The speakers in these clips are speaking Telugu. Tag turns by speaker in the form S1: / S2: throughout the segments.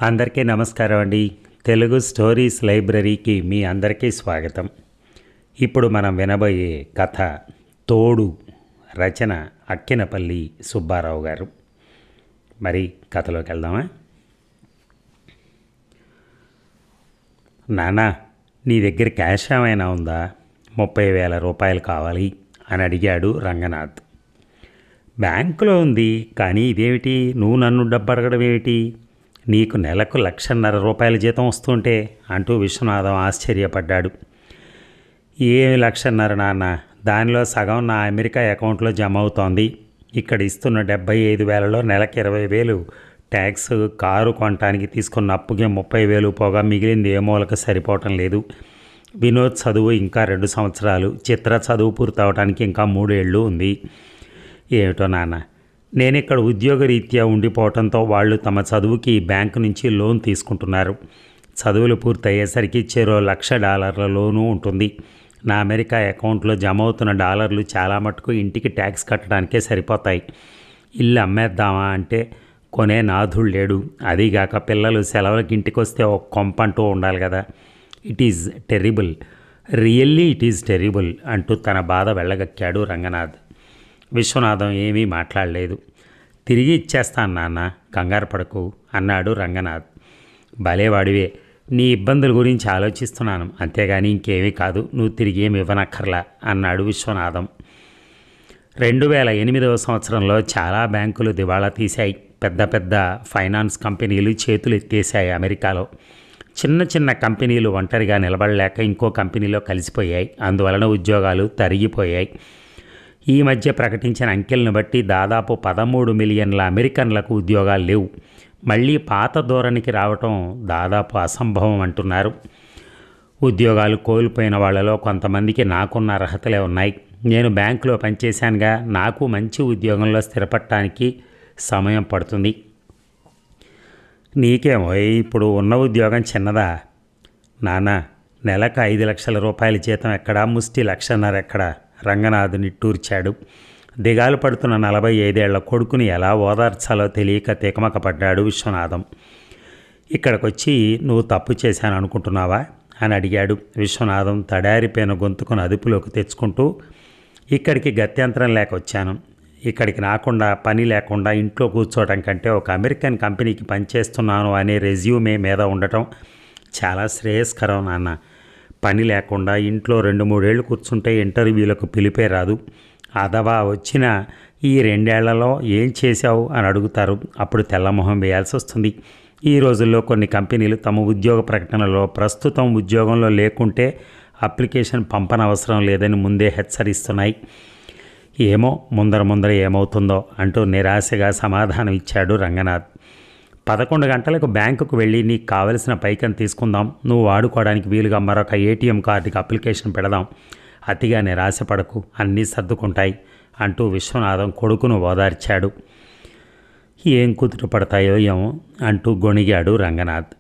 S1: అందరికీ నమస్కారం అండి. తెలుగు స్టోరీస్ లైబ్రరీకి మీ అందరికీ స్వాగతం. ఇప్పుడు మనం వినబోయే కథ తోడు. రచన అక్కినపల్లి సుబ్బారావు గారు. మరి కథలోకి వెళ్దామా? నానా, నీ దగ్గర క్యాష్ ఏమైనా ఉందా? 30,000 రూపాయలు కావాలి అని అడిగాడు రంగనాథ్. బ్యాంకులో ఉంది, కానీ ఇదేమిటి, నువ్వు నన్ను డబ్బు అడగడం ఏమిటి? నీకు నెలకు 1,50,000 రూపాయల జీతం వస్తుంటే అంటూ విశ్వనాథం ఆశ్చర్యపడ్డాడు. ఏమి 1,50,000 నాన్న, దానిలో సగం నా అమెరికా అకౌంట్లో జమ అవుతోంది. ఇక్కడ ఇస్తున్న 75,000లో నెలకు 20,000 ట్యాక్స్, కారు కొనటానికి తీసుకున్న అప్పుకి 30,000 పోగా మిగిలింది ఏ మూలకు సరిపోవటం లేదు. వినోద్ చదువు ఇంకా 2 సంవత్సరాలు, చిత్ర చదువు పూర్తవటానికి ఇంకా 3 ఏళ్ళు ఉంది. ఏమిటో నాన్న, నేను ఇక్కడ ఉద్యోగరీత్యా ఉండిపోవడంతో వాళ్ళు తమ చదువుకి బ్యాంకు నుంచి లోన్ తీసుకుంటున్నారు. చదువులు పూర్తయ్యేసరికి చెరో $1,00,000 లోను ఉంటుంది. నా అమెరికా అకౌంట్లో జమ అవుతున్న డాలర్లు చాలా మటుకు ఇంటికి ట్యాక్స్ కట్టడానికే సరిపోతాయి. ఇల్లు అమ్మేద్దామా అంటే కొనే నాథుడు లేడు. అదీగాక పిల్లలు సెలవులకి ఇంటికి వస్తే ఒక కొంపంటూ ఉండాలి కదా. It is terrible, really it is terrible అంటూ తన బాధ వెళ్ళగక్కాడు రంగనాథ్. విశ్వనాథం ఏమీ మాట్లాడలేదు. తిరిగి ఇచ్చేస్తాను నాన్న, కంగారు పడకు అన్నాడు రంగనాథ్. భలేవాడివే, నీ ఇబ్బందుల గురించి ఆలోచిస్తున్నాను, అంతేగాని ఇంకేమీ కాదు, నువ్వు తిరిగి ఏమి ఇవ్వనక్కర్లా అన్నాడు విశ్వనాథం. 2008వ సంవత్సరంలో చాలా బ్యాంకులు దివాళా తీశాయి. పెద్ద పెద్ద ఫైనాన్స్ కంపెనీలు చేతులు ఎత్తేశాయి. అమెరికాలో చిన్న చిన్న కంపెనీలు ఒంటరిగా నిలబడలేక ఇంకో కంపెనీలో కలిసిపోయాయి. అందువలన ఉద్యోగాలు తరిగిపోయాయి. ఈ మధ్య ప్రకటించిన అంకెలను బట్టి దాదాపు 13 మిలియన్ల అమెరికన్లకు ఉద్యోగాలు లేవు. మళ్ళీ పాత ధోరణికి రావటం దాదాపు అసంభవం అంటున్నారు. ఉద్యోగాలు కోల్పోయిన వాళ్ళలో కొంతమందికి నాకున్న అర్హతలే ఉన్నాయి. నేను బ్యాంకులో పనిచేశానుగా, నాకు మంచి ఉద్యోగంలో స్థిరపడటానికి సమయం పడుతుంది. నీకేమో ఇప్పుడు ఉన్న ఉద్యోగం చిన్నదా నాన్న? నెలకు 5,00,000 రూపాయల జీతం ఎక్కడా, ముష్టి 1,50,000 ఎక్కడా? రంగనాథ్ నిట్టూర్చాడు. దిగాలు పడుతున్న 45 ఏళ్ల కొడుకుని ఎలా ఓదార్చాలో తెలియక తికమకపడ్డాడు విశ్వనాథం. ఇక్కడికొచ్చి నువ్వు తప్పు చేశాను అనుకుంటున్నావా అని అడిగాడు. విశ్వనాథం తడారిపోయిన గొంతుకును అదుపులోకి తెచ్చుకుంటూ, ఇక్కడికి గత్యంతరం లేక వచ్చాను. ఇక్కడికి రాకుండా, పని లేకుండా ఇంట్లో కూర్చోవటం కంటే ఒక అమెరికన్ కంపెనీకి పనిచేస్తున్నాను అనే రెజ్యూమే మీద ఉండటం చాలా శ్రేయస్కరం నాన్న. పని లేకుండా ఇంట్లో 2-3 ఏళ్ళు కూర్చుంటే ఇంటర్వ్యూలకు పిలిపే రాదు. అదవా వచ్చిన ఈ 2 ఏళ్లలో ఏం చేశావు అని అడుగుతారు. అప్పుడు తెల్లమొహం వేయాల్సి వస్తుంది. ఈ రోజుల్లో కొన్ని కంపెనీలు తమ ఉద్యోగ ప్రకటనలో ప్రస్తుతం ఉద్యోగంలో లేకుంటే అప్లికేషన్ పంపనవసరం లేదని ముందే హెచ్చరిస్తున్నాయి. ఏమో ముందర ఏమవుతుందో అంటూ నిరాశగా సమాధానం ఇచ్చాడు రంగనాథ్. 11 గంటలకు బ్యాంకుకు వెళ్ళి నీకు కావలసిన పైకం తీసుకుందాం, నువ్వు వాడుకోవడానికి వీలుగా మరొక ATM కార్డుకి అప్లికేషన్ పెడదాం. అతిగా నిరాశపడకు, అన్నీ సర్దుకుంటాయి అంటూ విశ్వనాథం కొడుకును ఓదార్చాడు. ఏం కుదుట పడతాయో ఏమో అంటూ గొణిగాడు రంగనాథ్.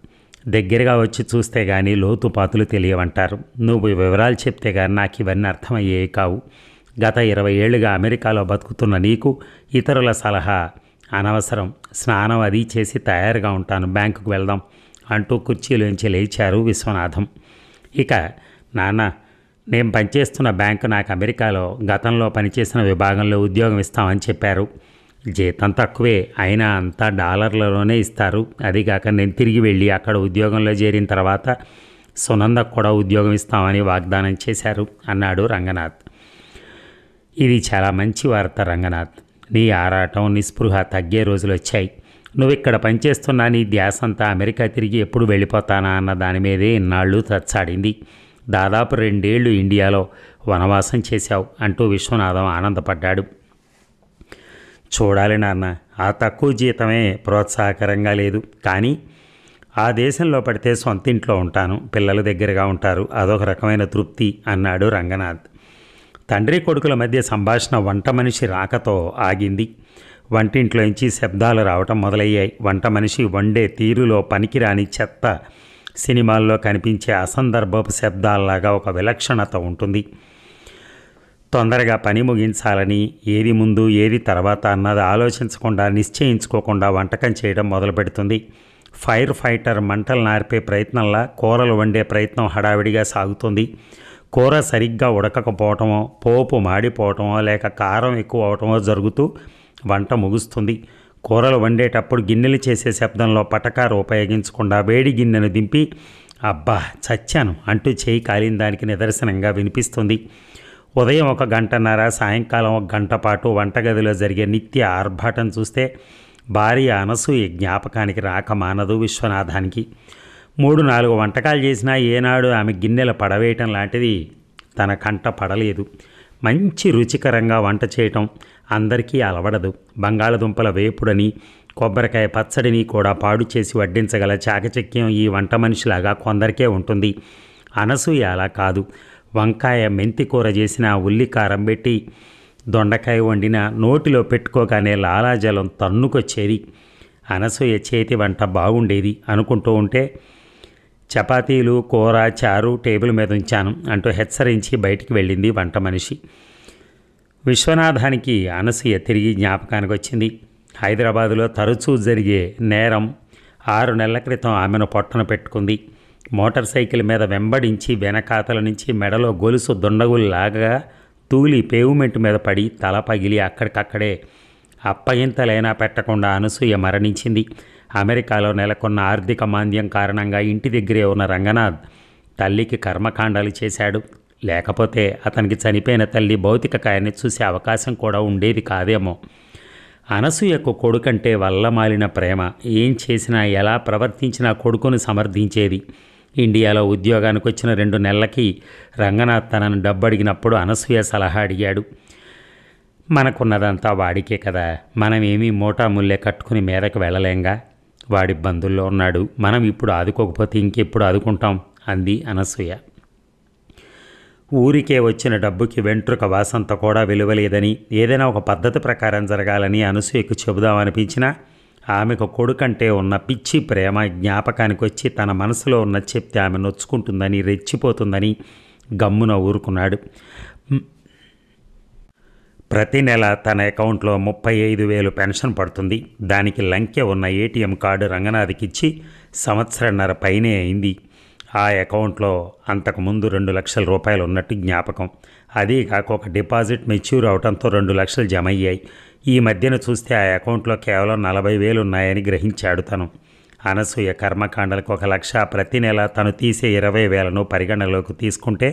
S1: దగ్గరగా వచ్చి చూస్తే గానీ లోతుపాతులు తెలియవంటారు. నువ్వు వివరాలు చెప్తే కానీ నాకు ఇవన్నీ అర్థమయ్యేవి కావు. గత 20 ఏళ్లుగా అమెరికాలో బతుకుతున్న నీకు ఇతరుల సలహా అనవసరం. స్నానం అది చేసి తయారుగా ఉంటాను, బ్యాంకుకు వెళ్దాం అంటూ కుర్చీలోంచి లేచారు విశ్వనాథం. ఇక నాన్న, నేను పనిచేస్తున్న బ్యాంకు నాకు అమెరికాలో గతంలో పనిచేసిన విభాగంలో ఉద్యోగం ఇస్తామని చెప్పారు. జీతం తక్కువే, అయినా అంతా డాలర్లలోనే ఇస్తారు. అదిగాక నేను తిరిగి వెళ్ళి అక్కడ ఉద్యోగంలో చేరిన తర్వాత సునందకు కూడా ఉద్యోగం ఇస్తామని వాగ్దానం చేశారు అన్నాడు రంగనాథ్. ఇది చాలా మంచి వార్త రంగనాథ్. నీ ఆరాటం, నిస్పృహ తగ్గే రోజులు వచ్చాయి. నువ్వు ఇక్కడ పనిచేస్తున్నా నీ ధ్యాసంతా అమెరికా తిరిగి ఎప్పుడు వెళ్ళిపోతానా అన్న దాని మీదే ఇన్నాళ్ళు తచ్చాడింది. దాదాపు 2 ఏళ్ళు ఇండియాలో వనవాసం చేశావు అంటూ విశ్వనాథం ఆనందపడ్డాడు. చూడాలి నాన్న, ఆ తక్కువ జీతమే ప్రోత్సాహకరంగా లేదు, కానీ ఆ దేశంలో పడితే సొంతింట్లో ఉంటాను, పిల్లల దగ్గరగా ఉంటారు, అదొక రకమైన తృప్తి అన్నాడు రంగనాథ్. తండ్రి కొడుకుల మధ్య సంభాషణ వంట మనిషి రాకతో ఆగింది. వంటింట్లోంచి శబ్దాలు రావటం మొదలయ్యాయి. వంట మనిషి వండే తీరులో పనికిరాని చెత్త, సినిమాల్లో కనిపించే అసందర్భపు శబ్దాల్లాగా ఒక విలక్షణత ఉంటుంది. తొందరగా పని ముగించాలని, ఏది ముందు ఏది తర్వాత అన్నది ఆలోచించకుండా, నిశ్చయించుకోకుండా వంటకం చేయడం మొదలు పెడుతుంది. ఫైర్ ఫైటర్ మంటలు నార్పే ప్రయత్నంలా కూరలు వండే ప్రయత్నం హడావిడిగా సాగుతుంది. కూర సరిగ్గా ఉడకకపోవటమో, పోపు మాడిపోవటమో, లేక కారం ఎక్కువ అవటమో జరుగుతూ వంట ముగుస్తుంది. కూరలు వండేటప్పుడు గిన్నెలు చేసే శబ్దంలో పటకారు ఉపయోగించకుండా వేడి గిన్నెను దింపి అబ్బా చచ్చాను అంటూ చేయి కాలిన దానికి నిదర్శనంగా వినిపిస్తుంది. ఉదయం 1 గంటన్నర, సాయంకాలం 1 గంట పాటు వంటగదిలో జరిగే నిత్య ఆర్భాటం చూస్తే భార్య అనసూయ జ్ఞాపకానికి రాక మానదు విశ్వనాథానికి. 3-4 వంటకాలు చేసినా ఏనాడు ఆమె గిన్నెల పడవేయటం లాంటిది తన కంట పడలేదు. మంచి రుచికరంగా వంట చేయటం అందరికీ అలవడదు. బంగాళదుంపల వేపుడని, కొబ్బరికాయ పచ్చడిని కూడా పాడు చేసి వడ్డించగల చాకచక్యం ఈ వంట మనిషిలాగా కొందరికే ఉంటుంది. అనసూయ అలా కాదు. వంకాయ మెంతి కూర చేసిన, ఉల్లి కారం పెట్టి దొండకాయ వండిన నోటిలో పెట్టుకోగానే లాలాజలం తన్నుకొచ్చేది. అనసూయ చేతి వంట బాగుండేది అనుకుంటూ ఉంటే చపాతీలు, కూర, చారు టేబుల్ మీద ఉంచాను అంటూ హెచ్చరించి బయటికి వెళ్ళింది వంట మనిషి. విశ్వనాథానికి అనసూయ తిరిగి జ్ఞాపకానికి వచ్చింది. హైదరాబాదులో తరచూ జరిగే నేరం 6 నెలల క్రితం ఆమెను పొట్టన పెట్టుకుంది. మోటార్ సైకిల్ మీద వెంబడించి వెనకాతల నుంచి మెడలో గొలుసు దుండగుల్లాగా తూలి పేవ్మెంట్ మీద పడి తల పగిలి అక్కడికక్కడే అప్పగింతలైనా పెట్టకుండా అనసూయ మరణించింది. అమెరికాలో నెలకొన్న ఆర్థిక మాంద్యం కారణంగా ఇంటి దగ్గరే ఉన్న రంగనాథ్ తల్లికి కర్మకాండాలు చేశాడు. లేకపోతే అతనికి చనిపోయిన తల్లి భౌతిక కాయాన్ని చూసే అవకాశం కూడా ఉండేది కాదేమో. అనసూయకు కొడుకంటే వల్లమాలిన ప్రేమ. ఏం చేసినా, ఎలా ప్రవర్తించినా కొడుకును సమర్థించేది. ఇండియాలో ఉద్యోగానికి వచ్చిన 2 నెలలకి రంగనాథ్ తనను డబ్బు అడిగినప్పుడు అనసూయ సలహా అడిగాడు. మనకున్నదంతా వాడికే కదా, మనమేమీ మూటాముల్లే కట్టుకుని మీదకి వెళ్ళలేంగా, వాడి బంధుల్లో ఉన్నాడు, మనం ఇప్పుడు ఆదుకోకపోతే ఇంకెప్పుడు ఆదుకుంటాం అంది అనసూయ. ఊరికే వచ్చిన డబ్బుకి వెంట్రుక వాసంత కూడా విలువలేదని, ఏదైనా ఒక పద్ధతి ప్రకారం జరగాలని అనసూయకు చెబుదామనిపించినా ఆమెకు కొడుకంటే ఉన్న పిచ్చి ప్రేమ జ్ఞాపకానికి వచ్చి తన మనసులో ఉన్న చెప్తే ఆమె నొచ్చుకుంటుందని, రెచ్చిపోతుందని గమ్మున ఊరుకున్నాడు. ప్రతి నెల తన అకౌంట్లో 35,000 పెన్షన్ పడుతుంది. దానికి లంకె ఉన్న ఏటీఎం కార్డు రంగనాథ్కిచ్చి 1.5 సంవత్సరం పైనే అయింది. ఆ అకౌంట్లో అంతకుముందు 2 లక్షల రూపాయలు ఉన్నట్టు జ్ఞాపకం. అదీ కాక ఒక డిపాజిట్ మెచ్యూర్ అవడంతో 2 లక్షలు జమ అయ్యాయి. ఈ మధ్యన చూస్తే ఆ అకౌంట్లో కేవలం 40,000 ఉన్నాయని గ్రహించాడు తను. అనసూయ కర్మకాండలకు 1 లక్ష, ప్రతి నెల తను తీసే 20,000ను పరిగణలోకి తీసుకుంటే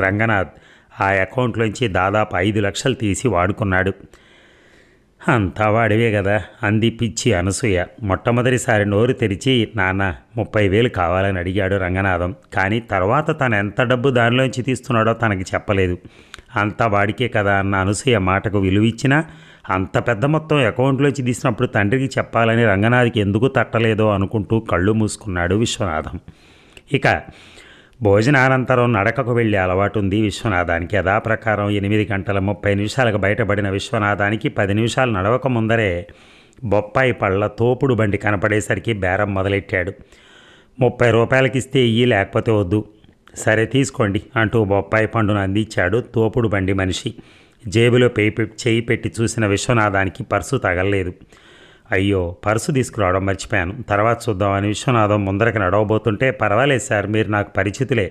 S1: రంగనాథ్ ఆ అకౌంట్లోంచి దాదాపు 5 లక్షలు తీసి వాడుకున్నాడు. అంతా వాడివే కదా అంది పిచ్చి అనసూయ. మొట్టమొదటిసారి నోరు తెరిచి నాన్న 30,000 కావాలని అడిగాడు రంగనాథం. కానీ తర్వాత తను ఎంత డబ్బు దానిలోంచి తీస్తున్నాడో తనకి చెప్పలేదు. అంతా వాడికే కదా అన్న అనసూయ మాటకు విలువిచ్చినా అంత పెద్ద మొత్తం అకౌంట్లోంచి తీసినప్పుడు తండ్రికి చెప్పాలని రంగనాథ్కి ఎందుకు తట్టలేదో అనుకుంటూ కళ్ళు మూసుకున్నాడు విశ్వనాథం. ఇక భోజనానంతరం నడకకు వెళ్ళే అలవాటు ఉంది విశ్వనాథానికి. యథాప్రకారం 8 గంటల 30 నిమిషాలకు బయటపడిన విశ్వనాథానికి 10 నిమిషాలు నడవక ముందరే బొప్పాయి పళ్ళ తోపుడు బండి కనపడేసరికి బేరం మొదలెట్టాడు. 30 రూపాయలకి ఇస్తే ఇయ్యి, లేకపోతే వద్దు. సరే తీసుకోండి అంటూ బొప్పాయి పండును అందించాడు తోపుడు బండి మనిషి. జేబులో చేయి పెట్టి చూసిన విశ్వనాథానికి పర్సు తగలలేదు. అయ్యో, పర్సు తీసుకురావడం మర్చిపోయాను, తర్వాత చూద్దామని విశ్వనాథం ముందరికి నడవబోతుంటే పర్వాలేదు సార్, మీరు నాకు పరిచితులే,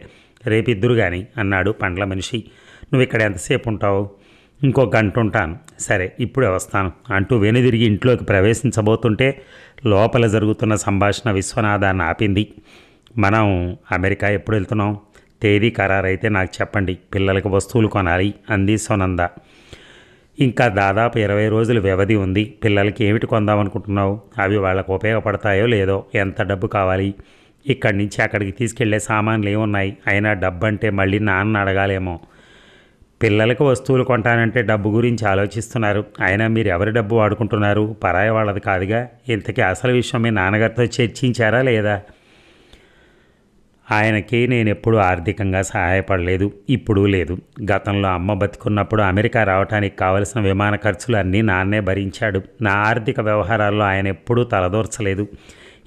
S1: రేపిద్దరు కానీ అన్నాడు పండ్ల మనిషి. నువ్వు ఇక్కడ ఎంతసేపు ఉంటావు? ఇంకో గంట ఉంటాను. సరే ఇప్పుడే వస్తాను అంటూ వెనుదిరిగి ఇంట్లోకి ప్రవేశించబోతుంటే లోపల జరుగుతున్న సంభాషణ విశ్వనాథాన్ని ఆపింది. మనం అమెరికా ఎప్పుడు వెళ్తున్నాం? తేదీ ఖరారైతే నాకు చెప్పండి, పిల్లలకు వస్తువులు కొనాలి అంది సునంద. ఇంకా దాదాపు 20 రోజులు వ్యవధి ఉంది. పిల్లలకి ఏమిటి కొందామనుకుంటున్నావు? అవి వాళ్ళకు ఉపయోగపడతాయో లేదో? ఎంత డబ్బు కావాలి? ఇక్కడి నుంచి అక్కడికి తీసుకెళ్లే సామాన్లు ఏమున్నాయి? అయినా డబ్బు అంటే మళ్ళీ నాన్న అడగాలేమో. పిల్లలకు వస్తువులు కొంటానంటే డబ్బు గురించి ఆలోచిస్తున్నారు. అయినా మీరు ఎవరి డబ్బు వాడుకుంటున్నారు? పరాయి వాళ్ళది కాదుగా. ఇంతకీ అసలు విషయం మీ నాన్నగారితో చర్చించారా లేదా? ఆయనకి నేను ఎప్పుడూ ఆర్థికంగా సహాయపడలేదు, ఇప్పుడు లేదు. గతంలో అమ్మ బతికున్నప్పుడు అమెరికా రావడానికి కావలసిన విమాన ఖర్చులు అన్నీ నాన్నే భరించాడు. నా ఆర్థిక వ్యవహారాల్లో ఆయన ఎప్పుడూ తలదూర్చలేదు.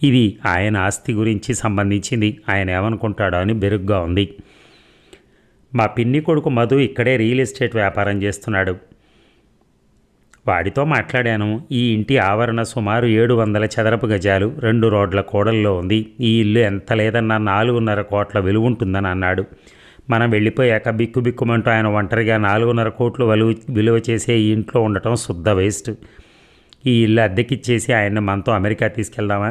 S1: ఇది ఆయన ఆస్తి గురించి సంబంధించింది. ఆయన ఏమనుకుంటాడో అని బెరుగ్గా ఉంది. మా పిన్ని కొడుకు మధు ఇక్కడే రియల్ ఎస్టేట్ వ్యాపారం చేస్తున్నాడు. వాడితో మాట్లాడాను. ఈ ఇంటి ఆవరణ సుమారు 700 చదరపు గజాలు 2 రోడ్ల కూడల్లో ఉంది. ఈ ఇల్లు ఎంత లేదన్నా 4.5 కోట్ల విలువ ఉంటుందని అన్నాడు. మనం వెళ్ళిపోయాక బిక్కుబిక్కుమంటూ ఆయన ఒంటరిగా 4.5 కోట్లు విలువ చేసే ఈ ఇంట్లో ఉండటం శుద్ధ వేస్ట్. ఈ ఇల్లు అద్దెకిచ్చేసి ఆయన్ని మనతో అమెరికా తీసుకెళ్దామా?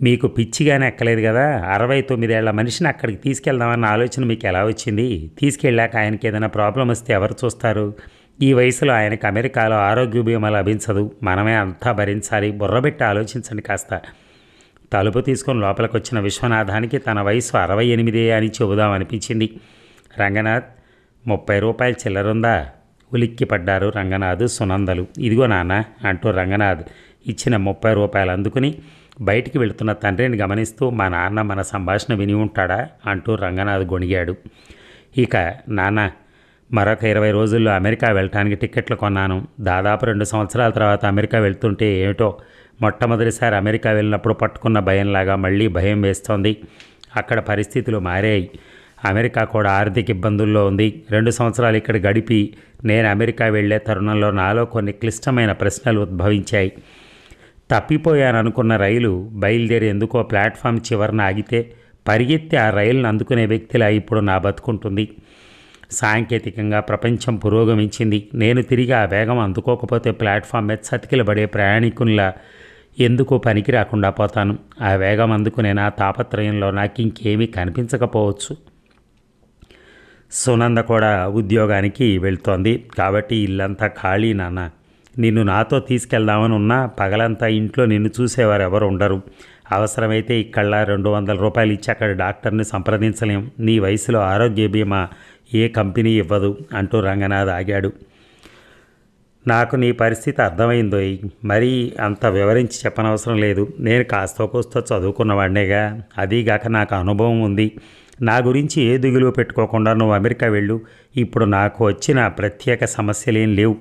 S1: మీకు పిచ్చిగానే ఎక్కలేదు కదా. 69 ఏళ్ల మనిషిని అక్కడికి తీసుకెళ్దామన్న ఆలోచన మీకు ఎలా వచ్చింది? తీసుకెళ్ళాక ఆయనకి ఏదైనా ప్రాబ్లం వస్తే ఎవరు చూస్తారు? ఈ వయసులో ఆయనకు అమెరికాలో ఆరోగ్య బీమా లభించదు. మనమే అంతా భరించాలి. బుర్రబెట్టి ఆలోచించండి కాస్త. తలుపు తీసుకొని లోపలికి వచ్చిన విశ్వనాథానికి తన వయసు 68 అని చెబుదామనిపించింది. రంగనాథ్, 30 రూపాయలు చిల్లరుందా? ఉలిక్కి పడ్డారు రంగనాథ్, సునందలు. ఇదిగో నాన్న అంటూ రంగనాథ్ ఇచ్చిన 30 రూపాయలు అందుకుని బయటికి వెళుతున్న తండ్రిని గమనిస్తూ, మా నాన్న మన సంభాషణ విని ఉంటాడా అంటూ రంగనాథ్ గొణిగాడు. ఇక, నాన్న, మరొక 20 రోజుల్లో అమెరికా వెళ్ళటానికి టిక్కెట్లు కొన్నాను. దాదాపు 2 సంవత్సరాల తర్వాత అమెరికా వెళ్తుంటే ఏమిటో మొట్టమొదటిసారి అమెరికా వెళ్ళినప్పుడు పట్టుకున్న భయంలాగా మళ్ళీ భయం వేస్తోంది. అక్కడ పరిస్థితులు మారాయి. అమెరికా కూడా ఆర్థిక ఇబ్బందుల్లో ఉంది. 2 సంవత్సరాలు ఇక్కడ గడిపి నేను అమెరికా వెళ్లే తరుణంలో నాలో కొన్ని క్లిష్టమైన ప్రశ్నలు ఉద్భవించాయి. తప్పిపోయాననుకున్న రైలు బయలుదేరి ఎందుకో ప్లాట్ఫామ్ చివరన ఆగితే పరిగెత్తి ఆ రైలును అందుకునే వ్యక్తిలా ఇప్పుడు నా బతుకుంటుంది. సాంకేతికంగా ప్రపంచం పురోగమించింది. నేను తిరిగి ఆ వేగం అందుకోకపోతే ప్లాట్ఫామ్ మీద చతికిలబడే ప్రయాణికుల్లా ఎందుకు పనికి రాకుండా పోతాను. ఆ వేగం అందుకునే నా తాపత్రయంలో నాకు ఇంకేమీ కనిపించకపోవచ్చు. సునంద కూడా ఉద్యోగానికి వెళ్తోంది కాబట్టి ఇల్లంతా ఖాళీ. నాన్న, నిన్ను నాతో తీసుకెళ్దామని ఉన్నా పగలంతా ఇంట్లో నిన్ను చూసేవారు ఎవరు ఉండరు. అవసరమైతే ఇక్కడ 200 రూపాయలు ఇచ్చి అక్కడ డాక్టర్ని సంప్రదించలేం. నీ వయసులో ఆరోగ్య బీమా ఏ కంపెనీ ఇవ్వదు అంటూ రంగనాథ్ ఆగాడు. నాకు నీ పరిస్థితి అర్థమైందోయ్. మరీ అంత వివరించి చెప్పనవసరం లేదు. నేను కాస్తో కోస్తో చదువుకున్నవాడినేగా. అదీగాక నాకు అనుభవం ఉంది. నా గురించి ఏ దిగులు పెట్టుకోకుండా నువ్వు అమెరికా వెళ్ళు. ఇప్పుడు నాకు వచ్చిన ప్రత్యేక సమస్యలేం లేవు.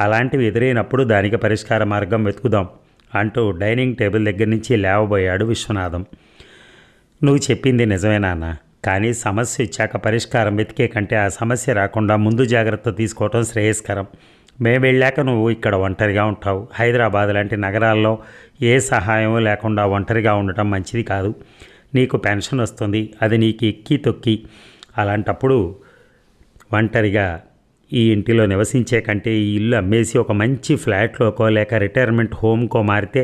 S1: అలాంటివి ఎదురైనప్పుడు దానికి పరిష్కార మార్గం వెతుకుదాం అంటూ డైనింగ్ టేబుల్ దగ్గర నుంచి లేవబోయాడు విశ్వనాథం. నువ్వు చెప్పింది నిజమే నాన్న. కానీ సమస్య ఇచ్చాక పరిష్కారం వెతికే కంటే ఆ సమస్య రాకుండా ముందు జాగ్రత్త తీసుకోవటం శ్రేయస్కరం. మేము వెళ్ళాక నువ్వు ఇక్కడ ఒంటరిగా ఉంటావు. హైదరాబాద్ లాంటి నగరాల్లో ఏ సహాయం లేకుండా ఒంటరిగా ఉండటం మంచిది కాదు. నీకు పెన్షన్ వస్తుంది, అది నీకు ఎక్కి తొక్కి. అలాంటప్పుడు ఒంటరిగా ఈ ఇంటిలో నివసించే కంటే ఈ ఇల్లు అమ్మేసి ఒక మంచి ఫ్లాట్లోకో లేక రిటైర్మెంట్ హోమ్కో మారితే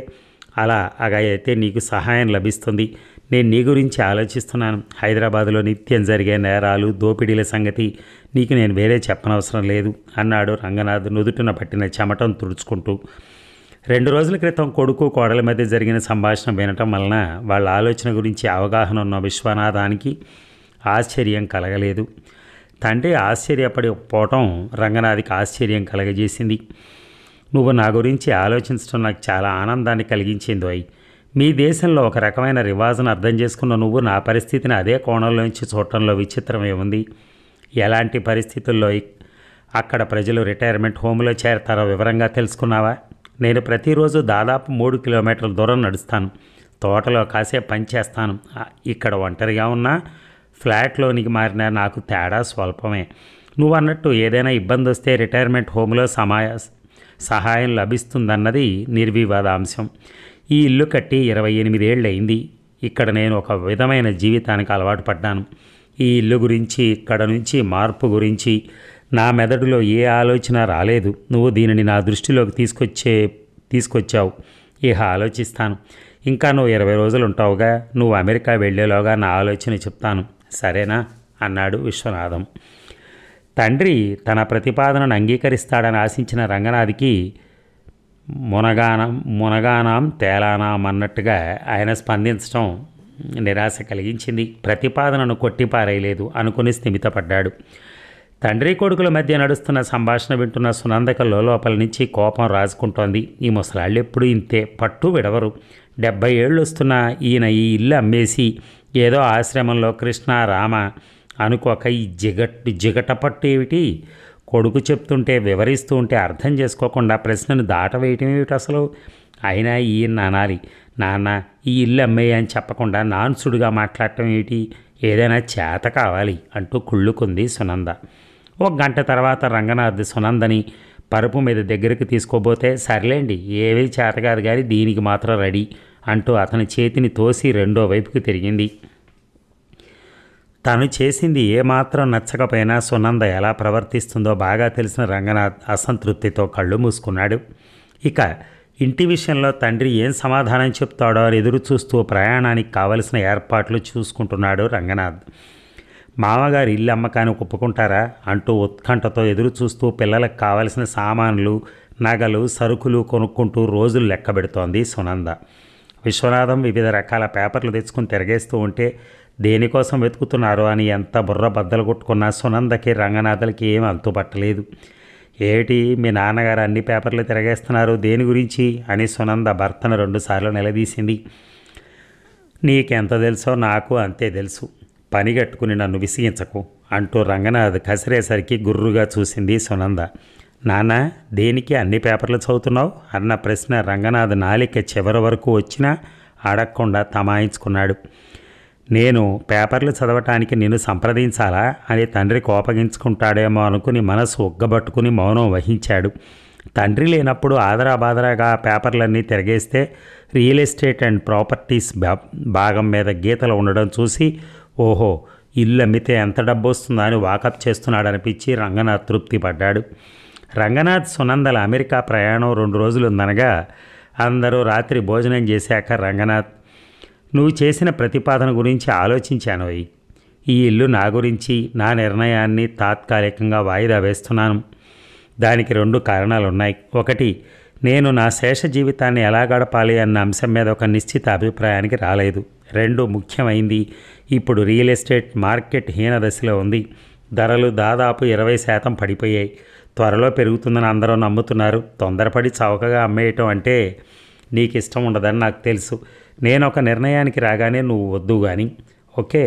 S1: అయితే నీకు సహాయం లభిస్తుంది. నేను నీ గురించి ఆలోచిస్తున్నాను. హైదరాబాద్లో నిత్యం జరిగే నేరాలు, దోపిడీల సంగతి నీకు నేను వేరే చెప్పనవసరం లేదు అన్నాడు రంగనాథ్ నుదుటిన పట్టిన చెమటం తుడుచుకుంటూ. 2 రోజుల క్రితం కొడుకు కోడల మధ్య జరిగిన సంభాషణ వినటం వలన వాళ్ళ ఆలోచన గురించి అవగాహన ఉన్న విశ్వనాథానికి ఆశ్చర్యం కలగలేదు. తండ్రి ఆశ్చర్యపడిపోవటం రంగనాథ్కి ఆశ్చర్యం కలగజేసింది. నువ్వు నా గురించి ఆలోచించడం నాకు చాలా ఆనందాన్ని కలిగించింది. అయి మీ దేశంలో ఒక రకమైన రివాజును అర్థం చేసుకున్న నువ్వు నా పరిస్థితిని అదే కోణంలోంచి చూడటంలో విచిత్రం ఏముంది? ఎలాంటి పరిస్థితుల్లో అక్కడ ప్రజలు రిటైర్మెంట్ హోమ్లో చేరతారో వివరంగా తెలుసుకున్నావా? నేను ప్రతిరోజు దాదాపు 3 కిలోమీటర్ల దూరం నడుస్తాను. తోటలో కాసేపు పనిచేస్తాను. ఇక్కడ ఒంటరిగా ఉన్నా ఫ్లాట్లోనికి మారినా నాకు తేడా స్వల్పమే. నువ్వు అన్నట్టు ఏదైనా ఇబ్బంది వస్తే రిటైర్మెంట్ హోమ్లో సహాయం లభిస్తుందన్నది నిర్వివాదాంశం. ఈ ఇల్లు కట్టి 28 ఏళ్ళు అయింది. ఇక్కడ నేను ఒక విధమైన జీవితానికి అలవాటు పడ్డాను. ఈ ఇల్లు గురించి, ఇక్కడ నుంచి మార్పు గురించి నా మెదడులో ఏ ఆలోచన రాలేదు. నువ్వు దీనిని నా దృష్టిలోకి తీసుకొచ్చావు. ఇహ ఆలోచిస్తాను. ఇంకా నువ్వు 20 రోజులు ఉంటావుగా. నువ్వు అమెరికా వెళ్ళేలోగా నా ఆలోచన చెప్తాను, సరేనా అన్నాడు విశ్వనాథం. తండ్రి తన ప్రతిపాదనను అంగీకరిస్తాడని ఆశించిన రంగనాథ్కి మునగానాం తేలానాం అన్నట్టుగా ఆయన స్పందించడం నిరాశ కలిగించింది. ప్రతిపాదనను కొట్టిపారేయలేదు అనుకుని స్థిమితపడ్డాడు. తండ్రి కొడుకుల మధ్య నడుస్తున్న సంభాషణ వింటున్న సునందక లోపల నుంచి కోపం రాజుకుంటోంది. ఈ ముసలాళ్ళు ఎప్పుడు ఇంతే, పట్టు విడవరు. 70 ఏళ్ళు వస్తున్న ఈయన ఈ ఇల్లు అమ్మేసి ఏదో ఆశ్రమంలో కృష్ణ రామ అనుకోక ఈ జిగటపట్టు ఏమిటి? కొడుకు చెప్తుంటే వివరిస్తూ ఉంటే అర్థం చేసుకోకుండా ప్రశ్నను దాటవేయటం ఏమిటి అసలు? అయినా ఈయన అనాలి, నాన్న ఈ ఇల్లు అమ్మేయ అని చెప్పకుండా నాన్సుడుగా మాట్లాడటం ఏమిటి? ఏదైనా చేత కావాలి అంటూ కుళ్ళుకుంది సునంద. 1 గంట తర్వాత రంగనాథ్ సునందని పరుపు మీద దగ్గరికి తీసుకోబోతే సర్లేండి ఏవీ చేత కాదు కానీ దీనికి మాత్రం రెడీ అంటూ అతని చేతిని తోసి రెండో వైపుకి తిరిగింది. తను చేసింది ఏమాత్రం నచ్చకపోయినా సునంద ఎలా ప్రవర్తిస్తుందో బాగా తెలిసిన రంగనాథ్ అసంతృప్తితో కళ్ళు మూసుకున్నాడు. ఇక ఇంటి విషయంలో తండ్రి ఏం సమాధానం చెప్తాడో అని ఎదురు చూస్తూ ప్రయాణానికి కావలసిన ఏర్పాట్లు చూసుకుంటున్నాడు రంగనాథ్. మామగారు ఇల్లు అమ్మకానికి ఒప్పుకుంటారా అంటూ ఉత్కంఠతో ఎదురు చూస్తూ పిల్లలకు కావలసిన సామాన్లు, నగలు, సరుకులు కొనుక్కుంటూ రోజులు లెక్కబెడుతోంది సునంద. విశ్వనాథం వివిధ రకాల పేపర్లు తెచ్చుకుని తిరగేస్తూ ఉంటే దేనికోసం వెతుకుతున్నారో అని ఎంత బుర్ర బద్దలు కొట్టుకున్నా సునందకి రంగనాథులకి ఏం అంతుపట్టలేదు. ఏమిటి మీ నాన్నగారు అన్ని పేపర్లు తిరగేస్తున్నారు, దేని గురించి అని సునంద భర్తను 2 సార్లు నిలదీసింది. నీకెంత తెలుసో నాకు అంతే తెలుసు, పనిగట్టుకుని నన్ను విసిగించకు అంటూ రంగనాథ్ కసిరేసరికి గుర్రుగా చూసింది సునంద. నాన్న దేనికి అన్ని పేపర్లు చదువుతున్నావు అన్న ప్రశ్న రంగనాథ్ నాలిక చివరి వరకు వచ్చినా అడగకుండా తమాయించుకున్నాడు. నేను పేపర్లు చదవటానికి నిన్ను సంప్రదించాలా అని తండ్రి కోపగించుకుంటాడేమో అనుకుని మనసు ఒగ్గబట్టుకుని మౌనం వహించాడు. తండ్రి లేనప్పుడు ఆదరాబాదరాగా పేపర్లన్నీ తిరగేస్తే రియల్ ఎస్టేట్ అండ్ ప్రాపర్టీస్ భాగం మీద గీతలు ఉండడం చూసి ఓహో ఇల్లు అమ్మితే ఎంత డబ్బు వస్తుందో అని వాకప్ చేస్తున్నాడనిపించి రంగనాథ్ తృప్తి పడ్డాడు. రంగనాథ్ సునందల అమెరికా ప్రయాణం 2 రోజులు ఉందనగా అందరూ రాత్రి భోజనం చేశాక రంగనాథ్, నువ్వు చేసిన ప్రతిపాదన గురించి ఆలోచించాను. ఈ ఇల్లు నా గురించి, నా నిర్ణయాన్ని తాత్కాలికంగా వాయిదా వేస్తున్నాను. దానికి 2 కారణాలు ఉన్నాయి. ఒకటి, నేను నా శేష జీవితాన్ని ఎలా గడపాలి అన్న అంశం మీద ఒక నిశ్చిత అభిప్రాయానికి రాలేదు. 2 ముఖ్యమైంది, ఇప్పుడు రియల్ ఎస్టేట్ మార్కెట్ హీనదశలో ఉంది. ధరలు దాదాపు 20% పడిపోయాయి. త్వరలో పెరుగుతుందని అందరూ నమ్ముతున్నారు. తొందరపడి చౌకగా అమ్మేయటం అంటే నీకు ఇష్టం ఉండదని నాకు తెలుసు. నేను ఒక నిర్ణయానికి రాగానే నువ్వు వద్దు కానీ ఓకే,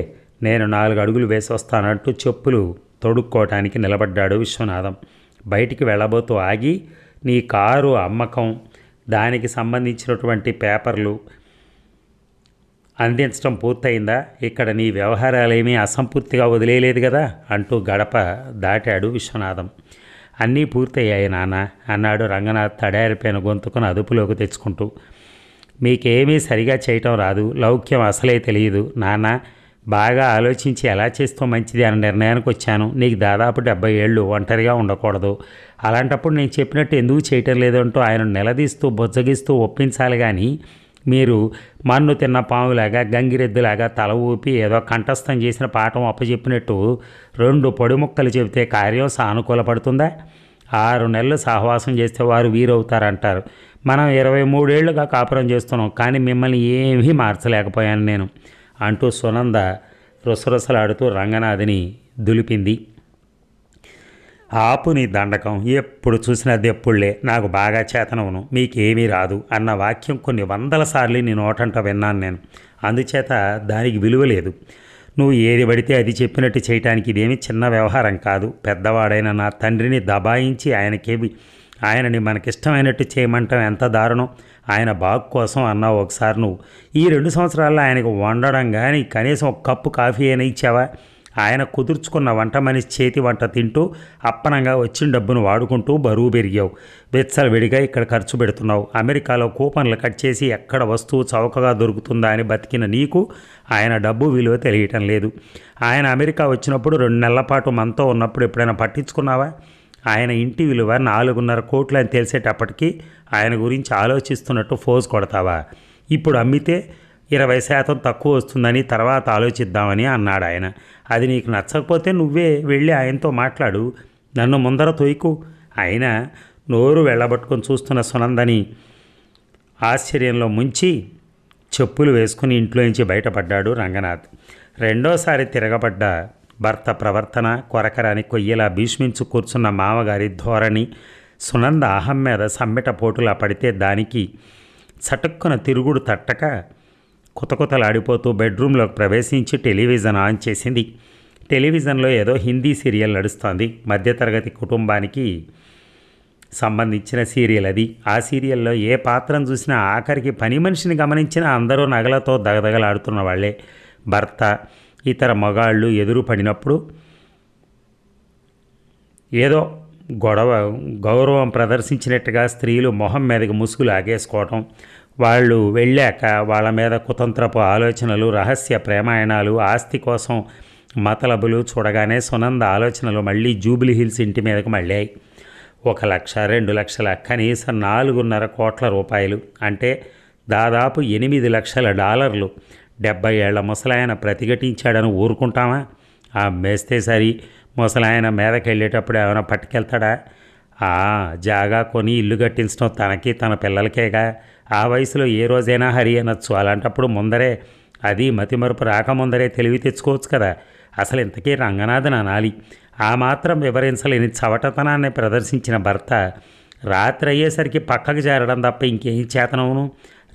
S1: నేను 4 అడుగులు వేసి వస్తానంటూ చెప్పులు తొడుక్కోవటానికి నిలబడ్డాడు విశ్వనాథం. బయటికి వెళ్ళబోతూ ఆగి, నీ కారు అమ్మకం, దానికి సంబంధించినటువంటి పేపర్లు అందించడం పూర్తయిందా? ఇక్కడ నీ వ్యవహారాలేమీ అసంపూర్తిగా వదిలేయలేదు కదా అంటూ గడప దాటాడు విశ్వనాథం. అన్నీ పూర్తయ్యాయి నాన్న అన్నాడు రంగనాథ్ తడారిపోయిన గొంతుకును అదుపులోకి తెచ్చుకుంటూ. మీకేమీ సరిగా చేయటం రాదు, లౌక్యం అసలే తెలియదు నాన్న. బాగా ఆలోచించి ఎలా చేస్తూ మంచిది అన్న నిర్ణయానికి వచ్చాను. నీకు దాదాపు 70 ఏళ్ళు, ఒంటరిగా ఉండకూడదు. అలాంటప్పుడు నేను చెప్పినట్టు ఎందుకు చేయటం లేదు అంటూ ఆయన నిలదీస్తూ బుజ్జగిస్తూ ఒప్పించాలి కానీ మీరు మన్ను తిన్న పాములాగా గంగిరెద్దులాగా తల ఊపి ఏదో కంఠస్థం చేసిన పాఠం అప్పచెప్పినట్టు 2 పొడి ముక్కలు చెబితే కార్యం సానుకూలపడుతుందా? 6 నెలలు సహవాసం చేస్తే వారు వీరవుతారంటారు. మనం 23 ఏళ్లుగా కాపురం చేస్తున్నాం, కానీ మిమ్మల్ని ఏమీ మార్చలేకపోయాను నేను అంటూ సునంద రుసరుసలాడుతూ రంగనాథిని దులిపింది. ఆపు నీ దండకం, ఎప్పుడు చూసినా దెప్పుళ్లే, నాకు బాగా చేతనవును, మీకేమీ రాదు అన్న వాక్యం కొన్ని 100 సార్లు నీ నోటంట విన్నాను నేను. అందుచేత దానికి విలువ లేదు. నువ్వు ఏది పడితే అది చెప్పినట్టు చేయటానికి ఇదేమీ చిన్న వ్యవహారం కాదు. పెద్దవాడైన నా తండ్రిని దబాయించి ఆయనని మనకిష్టమైనట్టు చేయమంటాం ఎంత దారుణం. ఆయన బాగు కోసం అన్నావు ఒకసారి నువ్వు. ఈ 2 సంవత్సరాల్లో ఆయనకు వండడం కానీ కనీసం ఒక కప్పు కాఫీ అయినా ఇచ్చావా? ఆయన కుదుర్చుకున్న వంట మనిషి చేతి వంట తింటూ అప్పనంగా వచ్చిన డబ్బును వాడుకుంటూ బరువు పెరిగావు. విడిగా ఇక్కడ ఖర్చు పెడుతున్నావు. అమెరికాలో కూపన్లు కట్ చేసి ఎక్కడ వస్తువు చౌకగా దొరుకుతుందా అని బతికిన నీకు ఆయన డబ్బు విలువ తెలియటం లేదు. ఆయన అమెరికా వచ్చినప్పుడు 2 నెలల పాటు మనతో ఉన్నప్పుడు ఎప్పుడైనా పట్టించుకున్నావా? ఆయన ఇంటి విలువ 4.5 కోట్లు అని తెలిసేటప్పటికీ ఆయన గురించి ఆలోచిస్తున్నట్టు ఫోజ్ కొడతావా? ఇప్పుడు అమ్మితే 20% తక్కువ వస్తుందని తర్వాత ఆలోచిద్దామని అన్నాడు ఆయన. అది నీకు నచ్చకపోతే నువ్వే వెళ్ళి ఆయనతో మాట్లాడు, నన్ను ముందర తోయకు. అయినా నోరు వెళ్ళబట్టుకొని చూస్తున్న సునందని ఆశ్చర్యంలో ముంచి చెప్పులు వేసుకుని ఇంట్లోంచి బయటపడ్డాడు రంగనాథ్. రెండోసారి తిరగబడ్డ భర్త ప్రవర్తన, కొరకరాని కొయ్యలా భీష్మించు కూర్చున్న మామగారి ధోరణి, సునంద అహం మీద సమ్మెట పోటులా పడితే దానికి చటుక్కున తిరుగుడు తట్టక కుతకుతలాడిపోతూ బెడ్రూమ్లోకి ప్రవేశించి టెలివిజన్ ఆన్ చేసింది. టెలివిజన్లో ఏదో హిందీ సీరియల్ నడుస్తోంది. మధ్యతరగతి కుటుంబానికి సంబంధించిన సీరియల్ అది. ఆ సీరియల్లో ఏ పాత్రను చూసినా ఆఖరికి పని మనిషిని గమనించినా అందరూ నగలతో దగదగలాడుతున్న వాళ్ళే. భర్త ఇతర మగాళ్ళు ఎదురు పడినప్పుడు ఏదో గొడవ గౌరవం ప్రదర్శించినట్టుగా స్త్రీలు మొహం మీదకి ముసుగులు ఆగేసుకోవటం, వాళ్ళు వెళ్ళాక వాళ్ళ మీద కుతంత్రపు ఆలోచనలు, రహస్య ప్రేమాయణాలు, ఆస్తి కోసం మతలబులు చూడగానే సునంద ఆలోచనలు మళ్ళీ జూబ్లీ హిల్స్ ఇంటి మీదకు మళ్ళాయి. 1,00,000, 2,00,000, కనీసం 4.5 కోట్ల రూపాయలు అంటే దాదాపు $8 లక్షల. 70 ఏళ్ల ముసలాయన ప్రతిఘటించాడని ఊరుకుంటామా? ఆ మేస్తే సరి, ముసలాయన మీదకి వెళ్ళేటప్పుడు ఏమైనా పట్టుకెళ్తాడా? జాగా కొని ఇల్లు కట్టించడం తనకి తన పిల్లలకేగా. ఆ వయసులో ఏ రోజైనా హరి అనొచ్చు. అలాంటప్పుడు ముందరే, అది మతిమరుపు రాకముందరే తెలివి తెచ్చుకోవచ్చు కదా. అసలు ఇంతకీ రంగనాథన్ అనాలి. ఆ మాత్రం వివరించలేని చవటతనాన్ని ప్రదర్శించిన భర్త రాత్రి అయ్యేసరికి పక్కకు చేరడం తప్ప ఇంకేం చేతనవును.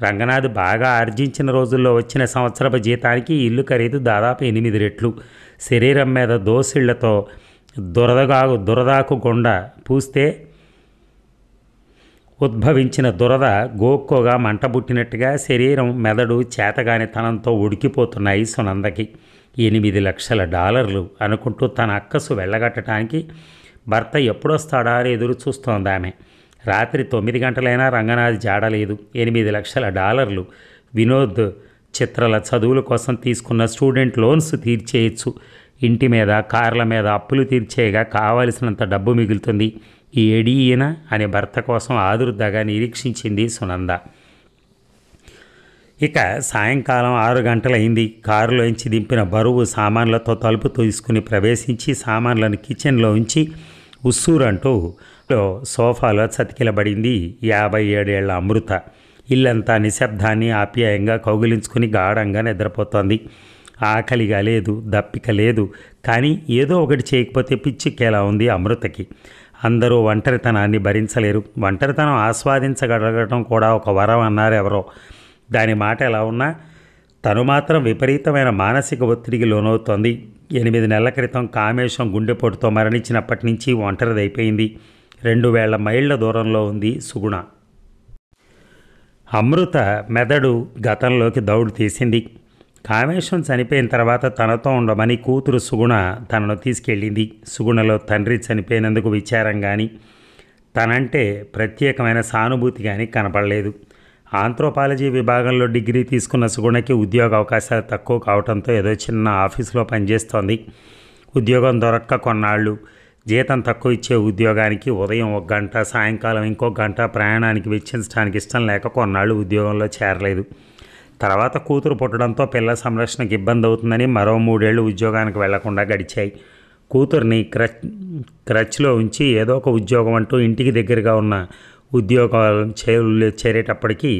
S1: రంగనాథ్ బాగా ఆర్జించిన రోజుల్లో వచ్చిన సంవత్సరపు జీతానికి ఇల్లు ఖరీదు దాదాపు 8 రెట్లు. శరీరం మీద దోసిళ్లతో దురదాకు గుండ పూస్తే ఉద్భవించిన దురద గోక్కోగా మంటబుట్టినట్టుగా శరీరం, మెదడు చేతగాని తనంతో ఉడికిపోతున్నాయి సునందకి. $8 లక్షల అనుకుంటూ తన అక్కసు వెళ్ళగట్టడానికి భర్త ఎప్పుడొస్తాడా అని ఎదురు చూస్తోంది ఆమె. రాత్రి 9 గంటలైనా రంగనాథ్ జాడలేదు. $8 లక్షల. వినోద్ చిత్రల చదువుల కోసం తీసుకున్న స్టూడెంట్ లోన్స్ తీర్చేయచ్చు. ఇంటి మీద, కార్ల మీద అప్పులు తీర్చేయగా కావలసినంత డబ్బు మిగులుతుంది. ఈ ఎడీయన అనే భర్త కోసం ఆదుర్దాగా నిరీక్షించింది సునంద. ఇక సాయంకాలం 6 గంటలైంది. కారులోంచి దింపిన బరువు సామాన్లతో తలుపు తీసుకుని ప్రవేశించి సామాన్లను కిచెన్లో ఉంచి ఉస్సూరంటూ సోఫాలో చతికిలబడింది 57 ఏళ్ల అమృత. ఇల్లంతా నిశ్శబ్దాన్ని ఆప్యాయంగా కౌగిలించుకుని గాఢంగా నిద్రపోతోంది. ఆకలిగా లేదు, దప్పిక లేదు, కానీ ఏదో ఒకటి చేయకపోతే పిచ్చికేలా ఉంది అమృతకి. అందరూ ఒంటరితనాన్ని భరించలేరు. ఒంటరితనం ఆస్వాదించగలగడం కూడా ఒక వరం అన్నారు ఎవరో. దాని మాట ఎలా ఉన్నా తను మాత్రం విపరీతమైన మానసిక ఒత్తిడికి లోనవుతోంది. 8 నెలల క్రితం కామేశం గుండెపోటుతో మరణించినప్పటి నుంచి ఒంటరిదైపోయింది. 2000 మైళ్ళ దూరంలో ఉంది సుగుణ. అమృత మెదడు గతంలోకి దౌడు తీసింది. కామేశం చనిపోయిన తర్వాత తనతో ఉండమని కూతురు సుగుణ తనను తీసుకెళ్ళింది. సుగుణలో తండ్రి చనిపోయినందుకు విచారం కానీ, తనంటే ప్రత్యేకమైన సానుభూతి కానీ కనపడలేదు. ఆంథ్రోపాలజీ విభాగంలో డిగ్రీ తీసుకున్న సుగుణకి ఉద్యోగ అవకాశాలు తక్కువ కావడంతో ఏదో చిన్న ఆఫీసులో పనిచేస్తోంది. ఉద్యోగం దొరక్క కొన్నాళ్ళు జీతం తక్కువ ఇచ్చే ఉద్యోగానికి ఉదయం 1 గంట, సాయంకాలం ఇంకో గంట ప్రయాణానికి వెచ్చించడానికి ఇష్టం లేక కొన్నాళ్ళు ఉద్యోగంలో చేరలేదు. తర్వాత కూతురు పుట్టడంతో పిల్లల సంరక్షణకు ఇబ్బంది అవుతుందని మరో 3 ఏళ్ళు ఉద్యోగానికి వెళ్లకుండా గడిచాయి. కూతుర్ని క్రచ్లో ఉంచి ఏదో ఒక ఉద్యోగం అంటూ ఇంటికి దగ్గరగా ఉన్న ఉద్యోగాలు చేరేటప్పటికీ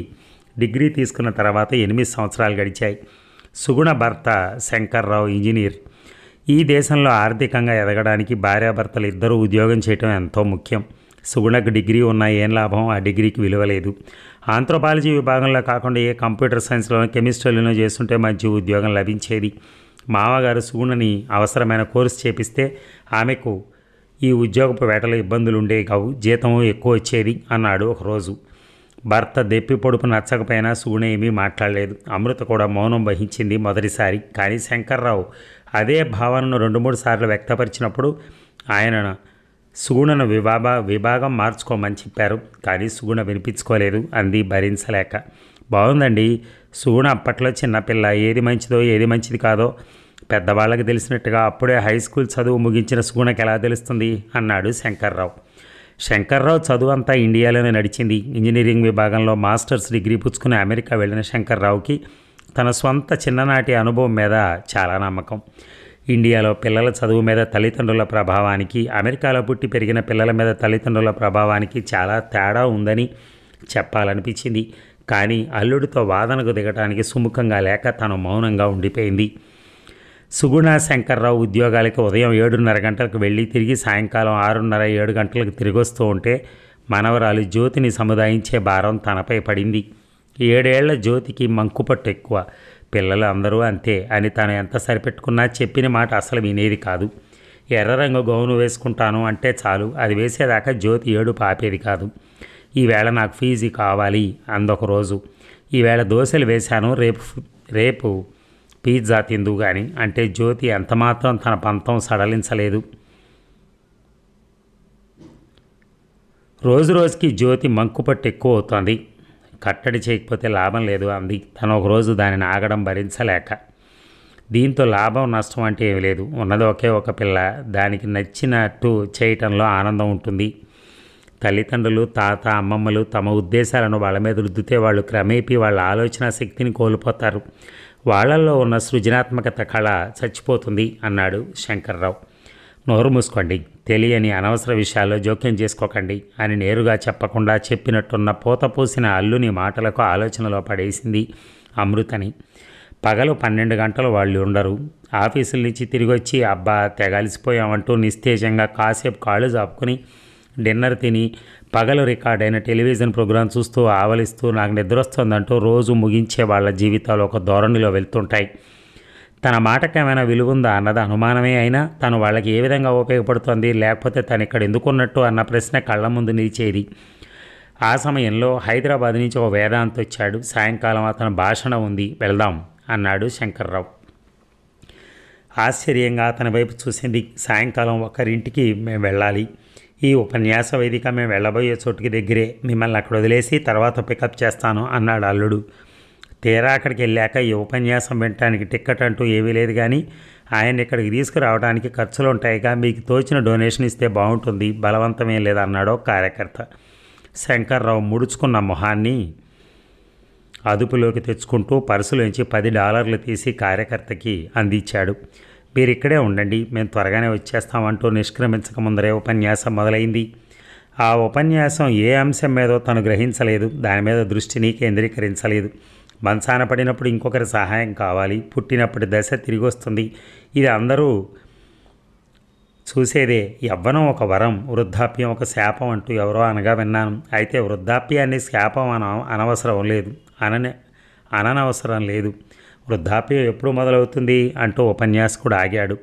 S1: డిగ్రీ తీసుకున్న తర్వాత 8 సంవత్సరాలు గడిచాయి. సుగుణ భర్త శంకర్రావు ఇంజనీర్. ఈ దేశంలో ఆర్థికంగా ఎదగడానికి భార్యాభర్తలు ఇద్దరూ ఉద్యోగం చేయడం ఎంతో ముఖ్యం. సుగుణకు డిగ్రీ ఉన్నా ఏం లాభం, ఆ డిగ్రీకి విలువ లేదు. ఆంథ్రోపాలజీ విభాగంలో కాకుండా ఏ కంప్యూటర్ సైన్స్లోనో కెమిస్ట్రీలోనో చేస్తుంటే మంచి ఉద్యోగం లభించేది. మామగారు సుగుణని అవసరమైన కోర్సు చేపిస్తే ఆమెకు ఈ ఉద్యోగపు వేటలో ఇబ్బందులు ఉండేవి కావు, జీతం ఎక్కువ వచ్చేది అన్నాడు ఒకరోజు. భర్త దెప్పి పొడుపు నచ్చకపోయినా సుగుణ ఏమీ మాట్లాడలేదు. అమృత కూడా మౌనం వహించింది మొదటిసారి. కానీ శంకర్రావు అదే భావనను 2-3 సార్లు వ్యక్తపరిచినప్పుడు ఆయన సుగుణను విభాగం మార్చుకోమని చెప్పారు. కానీ సుగుణ వినిపించుకోలేదు, అంది భరించలేక. బాగుందండి, సుగుణ అప్పట్లో చిన్నపిల్ల, ఏది మంచిదో ఏది మంచిది కాదో పెద్దవాళ్ళకి తెలిసినట్టుగా అప్పుడే హై స్కూల్ చదువు ముగించిన సుగుణకి ఎలా తెలుస్తుంది అన్నాడు శంకర్రావు. శంకర్రావు చదువు అంతా ఇండియాలోనే నడిచింది. ఇంజనీరింగ్ విభాగంలో మాస్టర్స్ డిగ్రీ పుచ్చుకుని అమెరికా వెళ్ళిన శంకర్రావుకి తన స్వంత చిన్ననాటి అనుభవం మీద చాలా నమ్మకం. ఇండియాలో పిల్లల చదువు మీద తల్లిదండ్రుల ప్రభావానికి, అమెరికాలో పుట్టి పెరిగిన పిల్లల మీద తల్లిదండ్రుల ప్రభావానికి చాలా తేడా ఉందని చెప్పాలనిపించింది. కానీ అల్లుడితో వాదనకు దిగటానికి సుముఖంగా లేక తను మౌనంగా ఉండిపోయింది. సుగుణ శంకర్రావు ఉద్యోగాలకి ఉదయం 7:30 గంటలకు వెళ్ళి తిరిగి సాయంకాలం 6:30-7 గంటలకు తిరిగి వస్తూ ఉంటే మనవరాలు జ్యోతిని సముదాయించే భారం తనపై పడింది. 7 ఏళ్ల జ్యోతికి మంకుపట్టు ఎక్కువ. పిల్లలు అందరూ అంతే అని తను ఎంత సరిపెట్టుకున్నా చెప్పిన మాట అసలు వినేది కాదు. ఎర్ర రంగు గౌను వేసుకుంటాను అంటే చాలు, అది వేసేదాకా జ్యోతి ఏడుపు ఆపేది కాదు. ఈవేళ నాకు ఫీజు కావాలి అందొక రోజు. ఈవేళ దోశలు వేశాను, రేపు పిజ్జా తిందు కానీ అంటే జ్యోతి ఎంతమాత్రం తన పంతం సడలించలేదు. రోజు రోజుకి జ్యోతి మంకుపట్టు ఎక్కువ అవుతోంది. కట్టడి చేయకపోతే లాభం లేదు అంది తను ఒకరోజు దానిని ఆగడం భరించలేక. దీంతో లాభం నష్టం అంటే ఏమి లేదు, ఉన్నది ఒకే ఒక పిల్ల, దానికి నచ్చినట్టు చేయటంలో ఆనందం ఉంటుంది. తల్లిదండ్రులు, తాత, అమ్మమ్మలు తమ ఉద్దేశాలను వాళ్ళ మీద రుద్దితే వాళ్ళు క్రమేపీ వాళ్ళ ఆలోచన శక్తిని కోల్పోతారు. వాళ్ళల్లో ఉన్న సృజనాత్మకత కళ చచ్చిపోతుంది అన్నాడు శంకర్రావు. నోరు మూసుకోండి, తెలియని అనవసర విషయాల్లో జోక్యం చేసుకోకండి అని నేరుగా చెప్పకుండా చెప్పినట్టున్న పూతపూసిన అల్లుని మాటలకు ఆలోచనలో పడేసింది అమృతని. పగలు 12 గంటలు వాళ్ళు ఉండరు. ఆఫీసుల నుంచి తిరిగి వచ్చి అబ్బా తెగలిసిపోయామంటూ నిస్తేజంగా కాసేపు కాళ్ళు చాపుకొని డిన్నర్ తిని పగలు రికార్డైన టెలివిజన్ ప్రోగ్రాం చూస్తూ ఆవలిస్తూ నాకు నిద్రొస్తుందంటూ రోజు ముగించే వాళ్ళ జీవితాలు ఒక ధోరణిలో వెళ్తుంటాయి. తన మాటకేమైనా విలువుందా అన్నది అనుమానమే అయినా తను వాళ్ళకి ఏ విధంగా ఉపయోగపడుతుంది, లేకపోతే తను ఇక్కడ ఎందుకున్నట్టు అన్న ప్రశ్న కళ్ళ ముందు నిలిచేది. ఆ సమయంలో హైదరాబాద్ నుంచి ఒక వేదాంత్ వచ్చాడు. సాయంకాలం అతను భాషణ ఉంది, వెళ్దాం అన్నాడు శంకర్రావు. ఆశ్చర్యంగా అతని వైపు చూసింది. సాయంకాలం ఒకరింటికి మేము వెళ్ళాలి. ఈ ఉపన్యాస వేదిక మేము వెళ్ళబోయే చోటుకి దగ్గరే, మిమ్మల్ని అక్కడ వదిలేసి తర్వాత పికప్ చేస్తాను అన్నాడు అల్లుడు. తీరా అక్కడికి వెళ్ళాక ఈ ఉపన్యాసం వినటానికి టిక్కెట్ అంటూ ఏమీ లేదు, కానీ ఆయన ఇక్కడికి తీసుకురావడానికి ఖర్చులు ఉంటాయిగా, మీకు తోచిన డొనేషన్ ఇస్తే బాగుంటుంది, బలవంతమేం లేదన్నాడో కార్యకర్త. శంకర్రావు ముడుచుకున్న మొహాన్ని అదుపులోకి తెచ్చుకుంటూ పర్సులోంచి $10 తీసి కార్యకర్తకి అందించాడు. మీరు ఇక్కడే ఉండండి, మేము త్వరగానే వచ్చేస్తామంటూ నిష్క్రమించక ముందరే ఉపన్యాసం మొదలైంది. ఆ ఉపన్యాసం ఏ అంశం మీదో తను గ్రహించలేదు, దాని మీద దృష్టిని కేంద్రీకరించలేదు. మంచాన పడినప్పుడు ఇంకొకరి సహాయం కావాలి, పుట్టినప్పటి దశ తిరిగి వస్తుంది, ఇది అందరూ చూసేదే. యవ్వనం ఒక వరం, వృద్ధాప్యం ఒక శాపం అంటూ ఎవరో అనగా విన్నాను. అయితే వృద్ధాప్యాన్ని శాపం అననవసరం లేదు. వృద్ధాప్యం ఎప్పుడు మొదలవుతుంది అంటూ ఉపన్యాసకుడు ఆగాడు.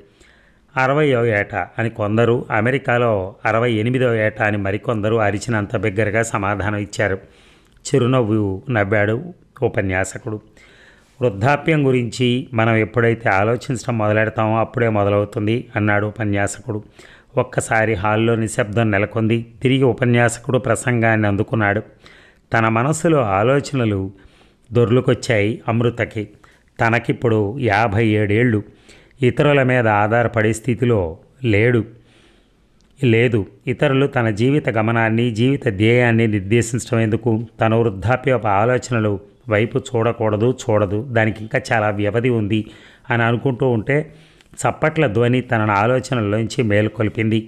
S1: 60వ ఏట అని కొందరు, అమెరికాలో 68వ ఏట అని మరికొందరు అరిచినంత బిగ్గరగా సమాధానం ఇచ్చారు. చిరునవ్వు నవ్వాడు ఉపన్యాసకుడు. వృద్ధాప్యం గురించి మనం ఎప్పుడైతే ఆలోచించడం మొదలెడతామో అప్పుడే మొదలవుతుంది అన్నాడు ఉపన్యాసకుడు. ఒక్కసారి హాల్లో నిశ్శబ్దం నెలకొంది. తిరిగి ఉపన్యాసకుడు ప్రసంగాన్ని అందుకున్నాడు. తన మనస్సులో ఆలోచనలు దొర్లుకొచ్చాయి అమృతకి. తనకిప్పుడు 57 ఏళ్ళు. ఇతరుల మీద ఆధారపడే స్థితిలో లేదు. ఇతరులు తన జీవిత గమనాన్ని, జీవిత ధ్యేయాన్ని నిర్దేశించడం ఎందుకు? తన వృద్ధాప్యపు ఆలోచనలు వైపు చూడదు, దానికి ఇంకా చాలా వ్యవధి ఉంది అని అనుకుంటూ ఉంటే చప్పట్ల ధ్వని తన ఆలోచనల్లోంచి మేలుకొల్పింది.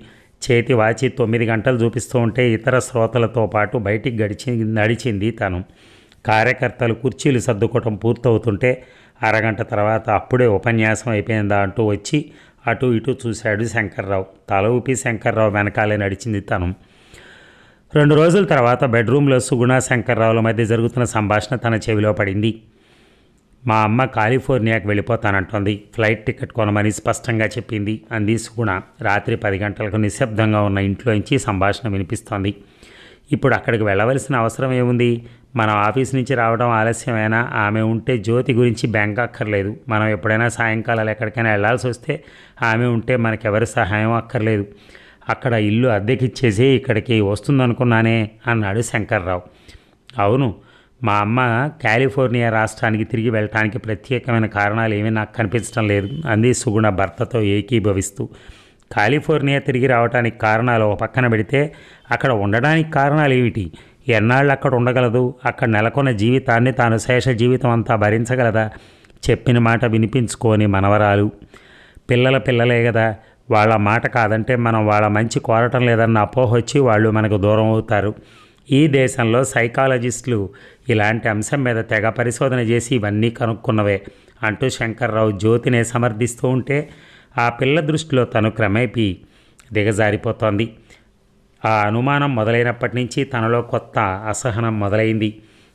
S1: చేతి వాచి 9 గంటలు చూపిస్తూ ఉంటే ఇతర శ్రోతలతో పాటు బయటికి నడిచింది తను. కార్యకర్తలు కుర్చీలు సర్దుకోవటం పూర్తవుతుంటే అరగంట తర్వాత అప్పుడే ఉపన్యాసం అయిపోయిందా అంటూ వచ్చి అటు ఇటు చూశాడు శంకర్రావు. తల ఊపి శంకర్రావు వెనకాలే నడిచింది తను. 2 రోజుల తర్వాత బెడ్రూమ్లో సుగుణ శంకర్రావుల మధ్య జరుగుతున్న సంభాషణ తన చెవిలో పడింది. మా అమ్మ కాలిఫోర్నియాకి వెళ్ళిపోతానంటోంది, ఫ్లైట్ టికెట్ కొనమని స్పష్టంగా చెప్పింది అంది సుగుణ. రాత్రి 10 గంటలకు నిశ్శబ్దంగా ఉన్న ఇంట్లోంచి సంభాషణ వినిపిస్తోంది. ఇప్పుడు అక్కడికి వెళ్ళవలసిన అవసరం ఏముంది? మనం ఆఫీస్ నుంచి రావడం ఆలస్యమైనా ఆమె ఉంటే జ్యోతి గురించి బెంగ అక్కర్లేదు. మనం ఎప్పుడైనా సాయంకాలాలు ఎక్కడికైనా వెళ్లాల్సి వస్తే ఆమె ఉంటే మనకెవరి సహాయం అక్కర్లేదు. అక్కడ ఇల్లు అద్దెకిచ్చేసి ఇక్కడికి వస్తుందనుకున్నానే అన్నాడు శంకర్రావు. అవును, మా అమ్మ కాలిఫోర్నియా రాష్ట్రానికి తిరిగి వెళ్ళటానికి ప్రత్యేకమైన కారణాలు ఏమీ నాకు కనిపించడం లేదు అంది సుగుణ భర్తతో ఏకీభవిస్తూ. కాలిఫోర్నియా తిరిగి రావడానికి కారణాలు ఒక పక్కన పెడితే అక్కడ ఉండడానికి కారణాలు ఏమిటి? ఎన్నాళ్ళు అక్కడ ఉండగలదు? అక్కడ నెలకొన్న జీవితాన్ని తాను శేష జీవితం అంతా భరించగలదా? చెప్పిన మాట వినిపించుకొని మనవరాలు, పిల్లలే కదా, వాళ్ళ మాట కాదంటే మనం వాళ్ళ మంచి కోరటం లేదన్న అపోహ వచ్చి వాళ్ళు మనకు దూరం అవుతారు. ఈ దేశంలో సైకాలజిస్టులు ఇలాంటి అంశం మీద తెగ పరిశోధన చేసి ఇవన్నీ కనుక్కున్నవే అంటూ శంకర్రావు జ్యోతినే సమర్థిస్తూ ఉంటే ఆ పిల్ల దృష్టిలో తను క్రమేపీ దిగజారిపోతోంది. ఆ అనుమానం మొదలైనప్పటి నుంచి తనలో కొత్త అసహనం మొదలైంది.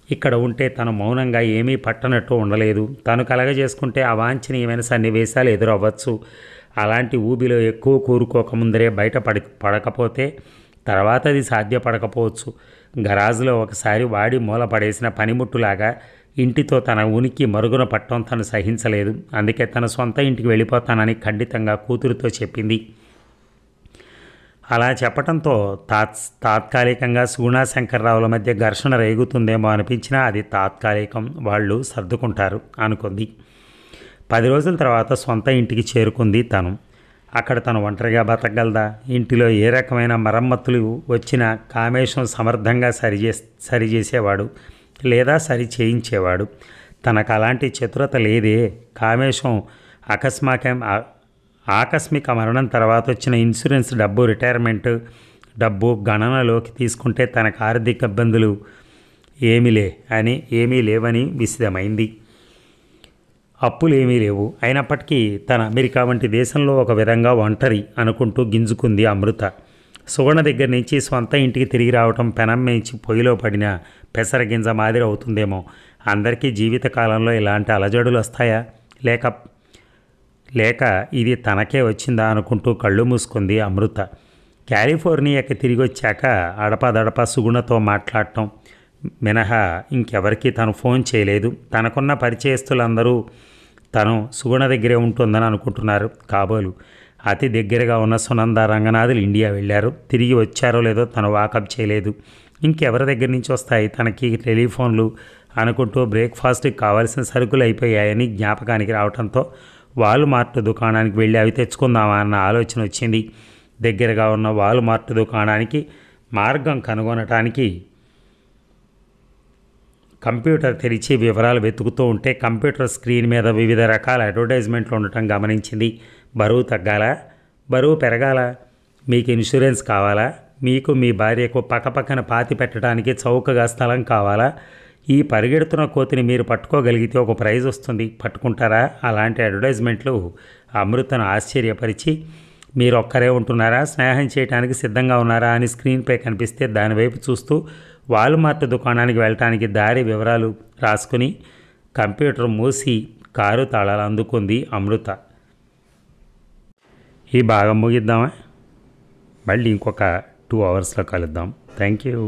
S1: ఇక్కడ ఉంటే తను మౌనంగా ఏమీ పట్టనట్టు ఉండలేదు. తను కలగజేసుకుంటే అవాంఛనీయమైన సన్నివేశాలు ఎదురవ్వచ్చు. అలాంటి ఊబిలో ఎక్కువ కూరుకోకముందరే పడకపోతే తర్వాత అది సాధ్యపడకపోవచ్చు. గరాజులో ఒకసారి వాడి మూల పడేసిన పనిముట్టులాగా ఇంటితో తన ఉనికి మరుగున పట్టడం తను సహించలేదు. అందుకే తన సొంత ఇంటికి వెళ్ళిపోతానని ఖండితంగా కూతురుతో చెప్పింది. అలా చెప్పటంతో తాత్కాలికంగా సుగుణా శంకర్రావుల మధ్య ఘర్షణ రేగుతుందేమో అనిపించినా అది తాత్కాలికం, వాళ్ళు సర్దుకుంటారు అనుకుంది. 10 రోజుల తర్వాత సొంత ఇంటికి చేరుకుంది తను. అక్కడ తను ఒంటరిగా బతకగలదా? ఇంటిలో ఏ రకమైన మరమ్మతులు వచ్చినా కామేశం సమర్థంగా సరిచేసేవాడు లేదా సరి చేయించేవాడు. తనకు అలాంటి చతురత లేదే. కామేశం ఆకస్మిక మరణం తర్వాత వచ్చిన ఇన్సూరెన్స్ డబ్బు, రిటైర్మెంట్ డబ్బు గణనలోకి తీసుకుంటే తనకు ఆర్థిక ఇబ్బందులు ఏమీ లేవని విసిదమైంది. అప్పులేమీ లేవు. అయినప్పటికీ తన అమెరికా వంటి దేశంలో ఒక విధంగా ఒంటరి అనుకుంటూ గింజుకుంది అమృత. సువర్ణ దగ్గర నుంచి సొంత ఇంటికి తిరిగి రావటం పెనం మేంచి పొయ్యిలో పడిన పెసరగింజ మాదిరి అవుతుందేమో. అందరికీ జీవితకాలంలో ఇలాంటి అలజడులు వస్తాయా? లేక ఇది తనకే వచ్చిందా అనుకుంటూ కళ్ళు మూసుకుంది అమృత. కాలిఫోర్నియాకి తిరిగి వచ్చాక అడపాదడపా సుగుణతో మాట్లాడటం మినహా ఇంకెవరికి తను ఫోన్ చేయలేదు. తనకున్న పరిచయస్తులందరూ తను సుగుణ దగ్గరే ఉంటుందని అనుకుంటున్నారు. కాబోలు అతి దగ్గరగా ఉన్న సునంద, రంగనాథులు ఇండియా వెళ్ళారు. తిరిగి వచ్చారో లేదో తను వాకప్ చేయలేదు. ఇంకెవరి దగ్గర నుంచి వస్తాయి తనకి టెలిఫోన్లు అనుకుంటూ బ్రేక్ఫాస్ట్కి కావాల్సిన సరుకులు అయిపోయాయని జ్ఞాపకానికి రావడంతో వాల్మార్ట్ దుకాణానికి వెళ్ళి అవి తెచ్చుకుందామా అన్న ఆలోచన వచ్చింది. దగ్గరగా ఉన్న వాల్మార్ట్ దుకాణానికి మార్గం కనుగొనటానికి కంప్యూటర్ తెరిచి వివరాలు వెతుకుతూ ఉంటే కంప్యూటర్ స్క్రీన్ మీద వివిధ రకాల అడ్వర్టైజ్మెంట్లు ఉండటం గమనించింది. బరువు తగ్గాలా? బరువు పెరగాలా? మీకు ఇన్సూరెన్స్ కావాలా? మీకు మీ భార్యకు పక్కపక్కన పాతి పెట్టడానికి చౌకగా స్థలం కావాలా? ఈ పరిగెడుతున్న కోతిని మీరు పట్టుకోగలిగితే ఒక ప్రైజ్ వస్తుంది, పట్టుకుంటారా? అలాంటి అడ్వర్టైజ్మెంట్లు అమృతను ఆశ్చర్యపరిచి, మీరు ఒక్కరే ఉంటున్నారా? స్నేహం చేయడానికి సిద్ధంగా ఉన్నారా అని స్క్రీన్పై కనిపిస్తే దానివైపు చూస్తూ వాల్మార్ట్ దుకాణానికి వెళ్ళటానికి దారి వివరాలు రాసుకుని కంప్యూటర్ మూసి కారు తాళాలు అందుకుంది అమృత. ఈ భాగం ముగిద్దామా? మళ్ళీ ఇంకొక 2 అవర్స్లో కలుద్దాం. Thank you.